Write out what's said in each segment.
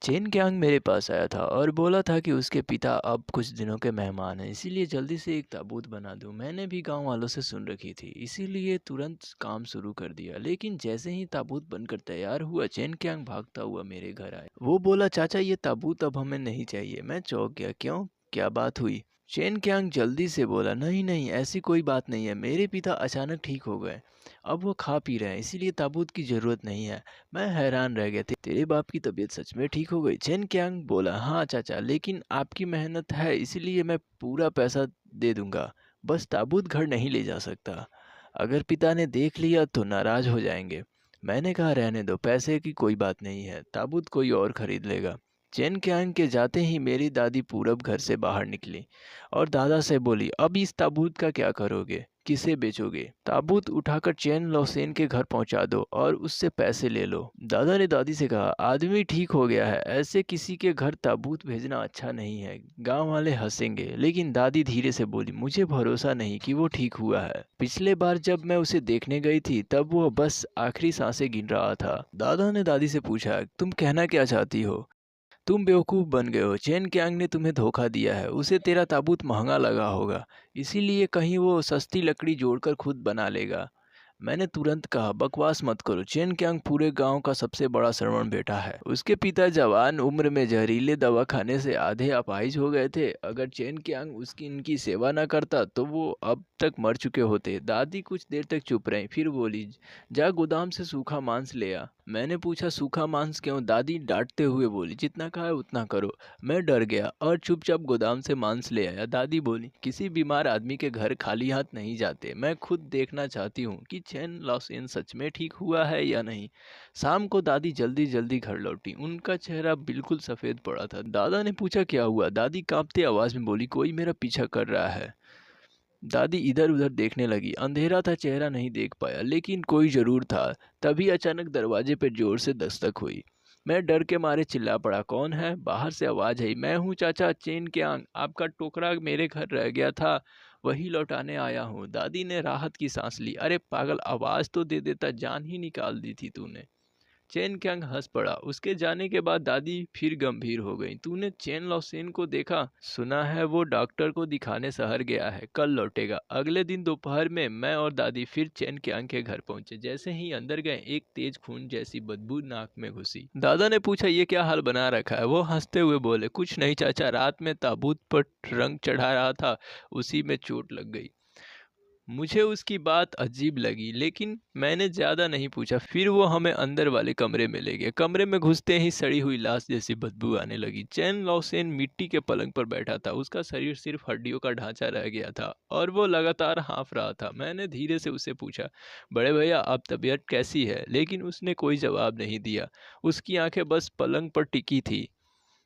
Chain Kiang मेरे पास आया था और बोला था कि उसके पिता अब कुछ दिनों के मेहमान हैं, इसीलिए जल्दी से एक ताबूत बना दूं। मैंने भी गांव वालों से सुन रखी थी, इसीलिए तुरंत काम शुरू कर दिया। लेकिन जैसे ही ताबूत बनकर तैयार हुआ, चेन कियांग भागता हुआ मेरे घर आया। वो बोला, चाचा ये ताबूत अब हमें नहीं चाहिए। मैं चौंक गया, क्यों, क्या बात हुई? चेन कियांग जल्दी से बोला, नहीं नहीं, ऐसी कोई बात नहीं है। मेरे पिता अचानक ठीक हो गए, अब वो खा पी रहे हैं, इसीलिए ताबूत की ज़रूरत नहीं है। मैं हैरान रह गया, तेरे बाप की तबीयत सच में ठीक हो गई? चेन कियांग बोला, हाँ चाचा, लेकिन आपकी मेहनत है, इसीलिए मैं पूरा पैसा दे दूंगा। बस ताबूत घर नहीं ले जा सकता, अगर पिता ने देख लिया तो नाराज हो जाएंगे। मैंने कहा, रहने दो, पैसे की कोई बात नहीं है, ताबूत कोई और खरीद लेगा। चेन कियांग के जाते ही मेरी दादी पूरब घर से बाहर निकली और दादा से बोली, अब इस ताबूत का क्या करोगे, किसे बेचोगे? ताबूत उठाकर चेन लोसेन के घर पहुंचा दो और उससे पैसे ले लो। दादा ने दादी से कहा, आदमी ठीक हो गया है, ऐसे किसी के घर ताबूत भेजना अच्छा नहीं है, गांव वाले हंसेंगे। लेकिन दादी धीरे से बोली, मुझे भरोसा नहीं कि वो ठीक हुआ है। पिछले बार जब मैं उसे देखने गई थी तब वो बस आखिरी सांसें गिन रहा था। दादा ने दादी से पूछा, तुम कहना क्या चाहती हो? तुम बेवकूफ़ बन गए हो, चेन कियांग ने तुम्हें धोखा दिया है, उसे तेरा ताबूत महंगा लगा होगा, इसीलिए कहीं वो सस्ती लकड़ी जोड़कर खुद बना लेगा। मैंने तुरंत कहा, बकवास मत करो, चेन कियांग पूरे गांव का सबसे बड़ा श्रवण बेटा है। उसके पिता जवान उम्र में जहरीले दवा खाने से आधे अपाहिज हो गए थे। अगर चेन कियांग उसकी इनकी सेवा न करता तो वो अब तक मर चुके होते। दादी कुछ देर तक चुप रही, फिर बोली, जा गोदाम से सूखा मांस ले आ। मैंने पूछा, सूखा मांस क्यों? दादी डांटते हुए बोली, जितना कहा है उतना करो। मैं डर गया और चुपचाप गोदाम से मांस ले आया। दादी बोली, किसी बीमार आदमी के घर खाली हाथ नहीं जाते, मैं खुद देखना चाहती हूँ कि चेन लॉसेन सच में ठीक हुआ है या नहीं। शाम को दादी जल्दी जल्दी घर लौटी, उनका चेहरा बिल्कुल सफ़ेद पड़ा था। दादा ने पूछा, क्या हुआ? दादी कांपते आवाज़ में बोली, कोई मेरा पीछा कर रहा है। दादी इधर उधर देखने लगी, अंधेरा था, चेहरा नहीं देख पाया, लेकिन कोई जरूर था। तभी अचानक दरवाजे पर जोर से दस्तक हुई। मैं डर के मारे चिल्ला पड़ा, कौन है? बाहर से आवाज़ आई, मैं हूँ चाचा, चेन कियांग, आपका टोकरा मेरे घर रह गया था, वही लौटाने आया हूँ। दादी ने राहत की सांस ली, अरे पागल, आवाज़ तो दे देता, जान ही निकाल दी थी तूने। चेन कियांग हंस पड़ा। उसके जाने के बाद दादी फिर गंभीर हो गई, तूने चेन लोसेन को देखा? सुना है वो डॉक्टर को दिखाने शहर गया है, कल लौटेगा। अगले दिन दोपहर में मैं और दादी फिर चेन कियांग के घर पहुंचे। जैसे ही अंदर गए, एक तेज खून जैसी बदबू नाक में घुसी। दादा ने पूछा, ये क्या हाल बना रखा है? वो हंसते हुए बोले, कुछ नहीं चाचा, रात में ताबूत पर रंग चढ़ा रहा था, उसी में चोट लग गई। मुझे उसकी बात अजीब लगी, लेकिन मैंने ज़्यादा नहीं पूछा। फिर वो हमें अंदर वाले कमरे में ले गए। कमरे में घुसते ही सड़ी हुई लाश जैसी बदबू आने लगी। चैन लॉसेन मिट्टी के पलंग पर बैठा था, उसका शरीर सिर्फ हड्डियों का ढांचा रह गया था और वो लगातार हाँफ रहा था। मैंने धीरे से उसे पूछा, बड़े भैया अब तबीयत कैसी है? लेकिन उसने कोई जवाब नहीं दिया, उसकी आंखें बस पलंग पर टिकी थी,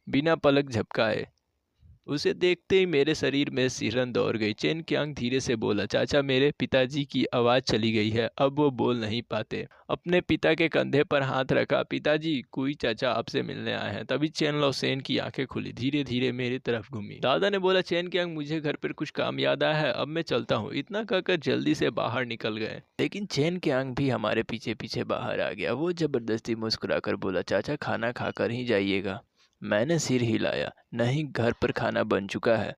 बिना पलक झपकाए। उसे देखते ही मेरे शरीर में सिहरन दौड़ गई। चेन कियांग धीरे से बोला, चाचा मेरे पिताजी की आवाज़ चली गई है, अब वो बोल नहीं पाते। अपने पिता के कंधे पर हाथ रखा, पिताजी, कोई चाचा आपसे मिलने आए हैं। तभी चेन लोसेन की आंखें खुली, धीरे धीरे मेरी तरफ घूमी। दादा ने बोला, चेन कियांग मुझे घर पर कुछ काम याद आया है, अब मैं चलता हूँ। इतना कहकर जल्दी से बाहर निकल गए। लेकिन चेन कियांग भी हमारे पीछे पीछे बाहर आ गया। वो जबरदस्ती मुस्कुराकर बोला, चाचा खाना खाकर ही जाइएगा। मैंने सिर हिलाया, नहीं, घर पर खाना बन चुका है।